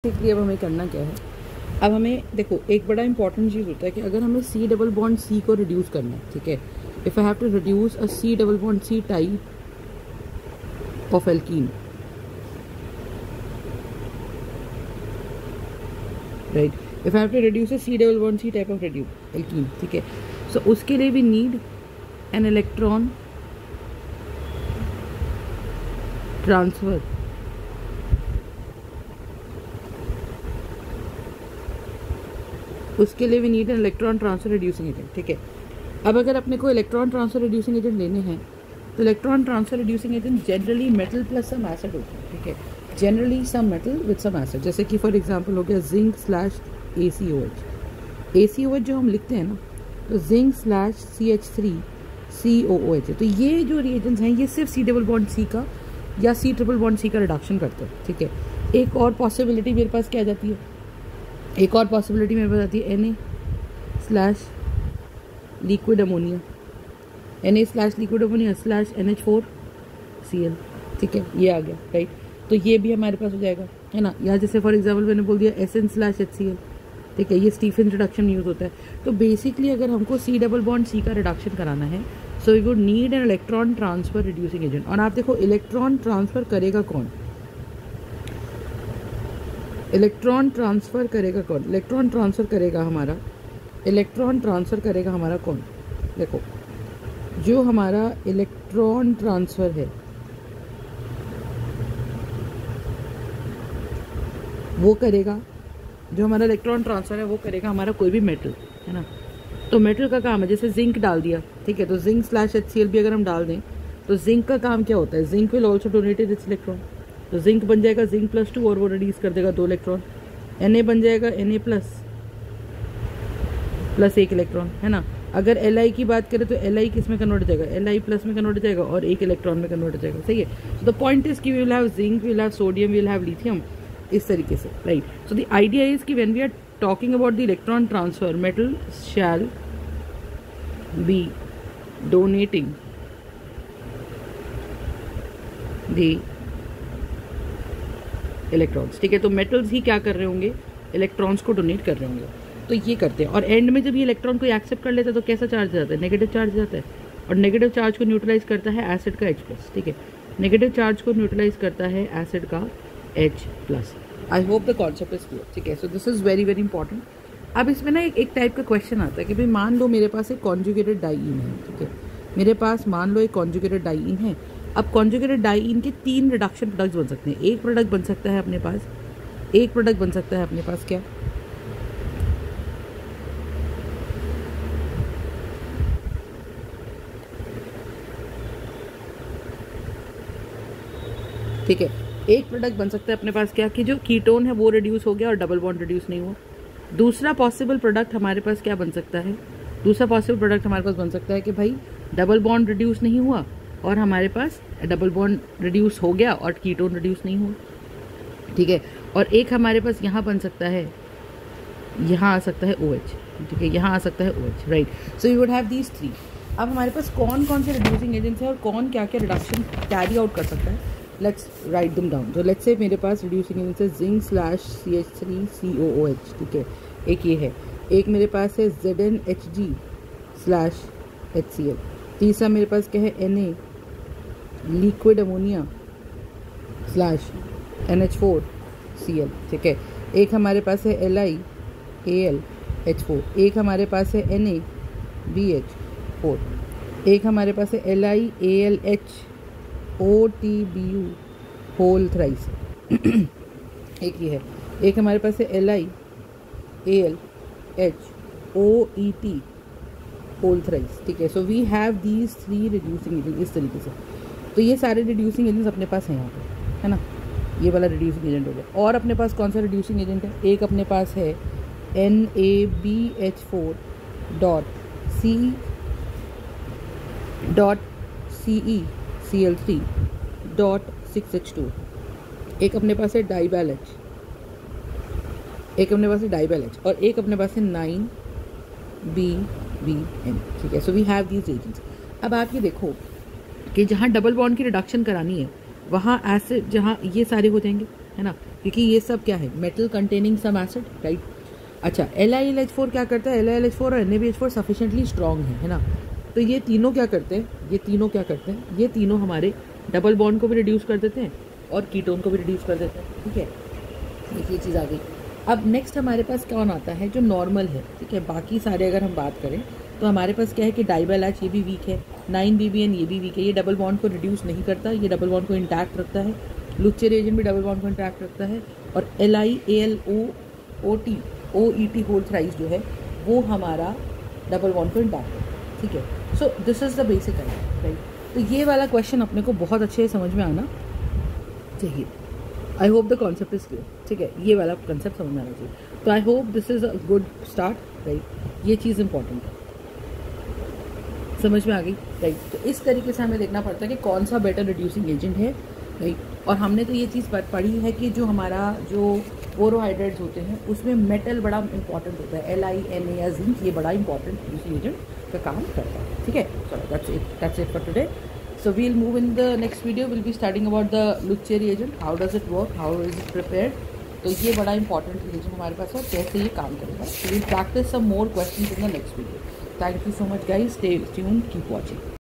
Basically अब हमें करना क्या है, अब हमें देखो एक बड़ा इंपॉर्टेंट चीज़ होता है कि अगर हमें C डबल बॉन्ड C को रिड्यूस करना है, ठीक है, if I have to reduce a C double bond C type of alkene, right, if I have to reduce a C double bond C type of alkene, ठीक है, so उसके लिए we need an electron transfer उसके लिए we need an electron transfer reducing agent, ठीक है। अब अगर अपने को इलेक्ट्रॉन ट्रांसफर रिड्यूसिंग एजेंट लेने हैं तो electron transfer reducing agent generally metal plus some acid होता है, ठीक है, generally some metal with some acid, जैसे कि फॉर एग्जांपल हो गया जिंक स्लैश ACOH। ACOH जो हम लिखते हैं ना, तो जिंक स्लैश CH3COOH है। तो ये जो रिएजेंट्स हैं ये सिर्फ C डबल बॉन्ड C का या C ट्रिपल बॉन्ड C का रिडक्शन करते हैं, ठीक है। एक और पॉसिबिलिटी मेरे पास क्या जाती है, एक और पॉसिबिलिटी मेरे पास आती है Na slash liquid ammonia, Na slash liquid ammonia slash NH4Cl, ठीक है, ये आ गया, राइट। तो ये भी हमारे पास हो जाएगा, है ना। या जैसे फॉर एग्जांपल मैंने बोल दिया Sn स्लैश HCl, ठीक है, ये स्टीफन रिडक्शन यूज होता है। तो बेसिकली अगर हमको C डबल बॉन्ड C का रिडक्शन कराना है, so we would need an electron transfer reducing agent. और आप देखो इलेक्ट्रॉन ट्रांसफर करेगा कौन, इलेक्ट्रॉन ट्रांसफर करेगा कौन, इलेक्ट्रॉन ट्रांसफर करेगा हमारा, इलेक्ट्रॉन ट्रांसफर करेगा हमारा कौन, देखो जो हमारा इलेक्ट्रॉन ट्रांसफर है वो करेगा, जो हमारा इलेक्ट्रॉन ट्रांसफर है वो करेगा हमारा कोई भी मेटल, है ना। तो मेटल का काम है, जैसे जिंक डाल दिया, ठीक है, तो जिंक स्लैश HCl भी अगर हम डाल दें तो जिंक का काम क्या होता है, zinc will also donate it's electron, तो जिंक बन जाएगा जिंक +2 और वो रिड्यूस कर देगा 2 इलेक्ट्रॉन, Na बन जाएगा Na प्लस 1 इलेक्ट्रॉन, है ना। अगर Li की बात करें तो Li किस में कन्वर्ट हो जाएगा, Li प्लस में कन्वर्ट हो जाएगा और 1 इलेक्ट्रॉन में कन्वर्ट हो जाएगा, सही है। सो द पॉइंट इज कि we will have zinc, we will have sodium, we will have lithium, इस तरीके से, right. So the idea is कि when we are talking about the electron transfer, metal shall be donating the electrons, ठीक है। तो metals ही क्या कर रहे होंगे, इलेक्ट्रॉन्स को डोनेट कर रहे होंगे, तो ये करते हैं। और एंड में जब ये इलेक्ट्रॉन को एक्सेप्ट कर लेता है तो कैसा चार्ज जाता है, नेगेटिव चार्ज जाता है, और नेगेटिव चार्ज को न्यूट्रलाइज करता है एसिड का H+, ठीक है, नेगेटिव चार्ज को न्यूट्रलाइज करता है एसिड का H+। I hope the concept is clear, ठीक है। So this is very very important. अब इसमें ना एक टाइप का क्वेश्चन आता है कि भाई मान लो मेरे पास एक कॉन्जुगेटेड डाइईन है, ठीक है, मेरे पास मान लो एक कॉन्जुगेटेड डाइईन है। अब कॉन्जुगेटेड डाइईन के 3 रिडक्शन प्रोडक्ट्स बन सकते हैं। एक प्रोडक्ट बन सकता है अपने पास, एक प्रोडक्ट बन सकता है अपने पास क्या, ठीक है, एक प्रोडक्ट बन सकता है अपने पास क्या, कि जो कीटोन है वो रिड्यूस हो गया और डबल बॉन्ड रिड्यूस नहीं हुआ। दूसरा पॉसिबल प्रोडक्ट हमारे पास क्या बन सकता है, दूसरा पॉसिबल प्रोडक्ट हमारे पास बन सकता है कि भाई डबल बॉन्ड रिड्यूस नहीं हुआ और हमारे पास डबल बॉन्ड रिड्यूस हो गया और कीटोन रिड्यूस नहीं हुआ, ठीक है। और एक हमारे पास यहाँ बन सकता है, यहाँ आ सकता है OH, ठीक है, यहाँ आ सकता है OH, right. So you would have these 3। अब हमारे पास कौन कौन से रिड्यूसिंग एजेंट्स हैं और कौन क्या क्या रिडक्शन कैरी आउट कर सकता है, लेट्स राइट देम डाउन। तो लेट्स से मेरे पास रिड्यूसिंग एजेंट्स है जिंक स्लैश CH3COOH, ठीक है, एक ये है। एक मेरे पास है ZnHg स्लैश HCl। तीसरा मेरे पास क्या है Na liquid ammonia slash NH4Cl, ठीक है। एक हमारे पास है LiAlH4। एक हमारे पास है NaBH4। एक हमारे पास है LiAlHOTBu होल थ्राइस एक ये है। एक हमारे पास है LiAlHOET होल थ्राइस, ठीक है। So we have these 3 reducing agent इस तरीके से। तो ये सारे रिड्यूसिंग एजेंट्स अपने पास हैं यहाँ पे, है ना। ये वाला रिड्यूसिंग एजेंट हो गया। और अपने पास कौन सा रिड्यूसिंग एजेंट है, एक अपने पास है NaBH4.CeCl3.6H2। एक अपने पास है डाइबैल H, एक अपने पास है डाइबैल H और एक अपने पास है 9BBN, ठीक है। So we have these agents. अब आप ये देखो कि जहाँ डबल बॉन्ड की रिडक्शन करानी है वहाँ एसिड, जहाँ ये सारे हो जाएंगे, है ना, क्योंकि ये सब क्या है, metal containing some acid, right. अच्छा, LiLH4 क्या करता है, LiLH4 और NaBH4 सफिशिएंटली स्ट्रॉन्ग है ना। तो ये तीनों क्या करते हैं, ये तीनों हमारे डबल बॉन्ड को भी रिड्यूस कर देते हैं और कीटोन को भी रिड्यूस कर देते हैं, ठीक है। ये चीज़ आ गई। अब नेक्स्ट हमारे पास कौन आता है, जो नॉर्मल है, ठीक है। बाकी सारे अगर हम बात करें तो हमारे पास क्या है कि डाइबल-H ये भी वीक है, 9BBN ये भी वीक है, ये डबल बॉन्ड को रिड्यूस नहीं करता, ये डबल बॉन्ड को इंटैक्ट रखता है। लुच्चे रिएजेंट भी डबल बॉन्ड को इंटैक्ट रखता है। और LiAlOOT होल थ्राइस जो है वो हमारा डबल बॉन्ड को इंटैक्ट रखता है, ठीक है। So this is the basic idea, right. तो ये वाला क्वेश्चन अपने को बहुत अच्छे से समझ में आना चाहिए। I hope the concept is clear, ठीक है। ये वाला कंसेप्ट समझ में आना चाहिए। तो I hope this is a good start, right. ये चीज़ इंपॉर्टेंट है, समझ में आ गई, राइट। तो इस तरीके से हमें देखना पड़ता है कि कौन सा बेटर रिड्यूसिंग एजेंट है, राइट। और हमने तो ये चीज़ पढ़ी है कि जो हमारा जो बोरोहाइड्रेट्स होते हैं उसमें मेटल बड़ा इंपॉर्टेंट होता है, Li, Na या जिंक, ये बड़ा इंपॉर्टेंट रिड्यूसिंग एजेंट का काम करता है, ठीक है। चलो that's it for today. So we'll move in the next video. We'll be studying about the Luce reagent. How does it work? How is it prepared? तो ये बड़ा इंपॉर्टेंट reagent हमारे पास है, कैसे ये काम करेगा. So we'll practice some more questions in the next video. Thank you so much guys. Stay tuned. Keep watching.